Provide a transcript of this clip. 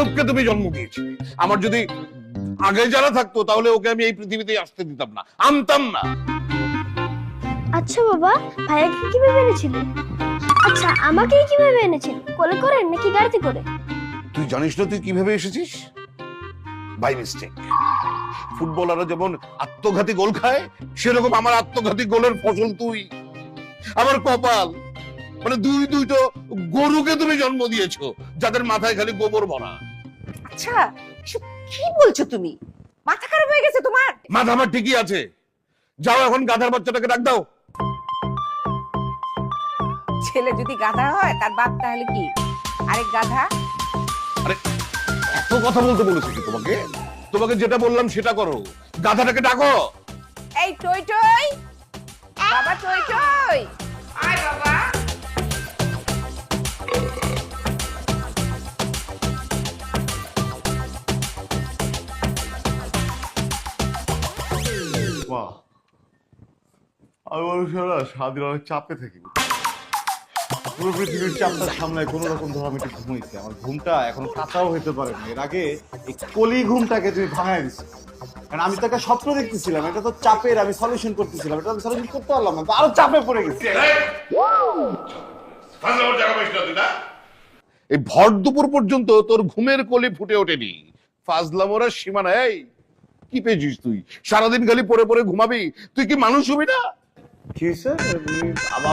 আজবকে তুমি জন্ম দিয়েছিলে। আমার যদি আগে জানা থাকতো তাহলে ওকে আমি এই পৃথিবীতে আসতে দিতাম না, আনতাম না। আচ্ছা বাবা, ভাইয়াকে কিভাবে এনেছিলি? আচ্ছা আমাকে কিভাবে এনেছিলি? কোলে করে নাকি গাড়িতে করে? তুই জানিস না তুই কিভাবে এসেছিস? By mistake. ফুটবলাররা যেমন আত্মঘাতী গোল খায়, সেরকম আমার আত্মঘাতী গোলের ফসল তুই। আমার কপাল, মানে দুটো গরুকে তুমি জন্ম দিয়েছো যাদের মাথায় খালি গোবর ভরা। আচ্ছা এসব কি বলছো তুমি? মাথা খারাপ হয়ে গেছে তোমার? মাথা আমার ঠিকই আছে। যাও এখন গাধার বাচ্চাটাকে ডাক দাও। ছেলে যদি গাধা হয় তার বাপ তাহলে কি আরেক গাধা? আরে এত কথা বলতে বলেছি কি তোমাকে? তোমাকে যেটা বললাম সেটা করো, গাধাটাকে ডাকো। এই টই টই, বাবা টই টই, আয় বাবা। মা, আমি মানুষেরা স্বাধীন অনেক চাপে থাকি। পুরো পৃথিবীর চাপটা সামলায় কোনো রকম ধর আমি একটু ঘুমাইছি। আমার ঘুমটা এখন কাঁচাও হইতে পারে না। এর আগে এই কলি ঘুমটাকে তুমি ভাঙায় দিচ্ছ। কারণ আমি তো একটা স্বপ্ন দেখতেছিলাম, এটা তো চাপের, আমি সলিউশন করতেছিলাম, এটা আমি সলিউশন করতে পারলাম না, তো আরো চাপে পড়ে গেছি। এই ভর দুপুর পর্যন্ত তোর ঘুমের কলি ফুটে ওঠেনি। ফাজলামোরা সীমা নাই। কি পেয়েছিস তুই? সারাদিন খালি পড়ে পড়ে ঘুমাবি? তুই কি মানুষ হবি না? কি হয়েছে?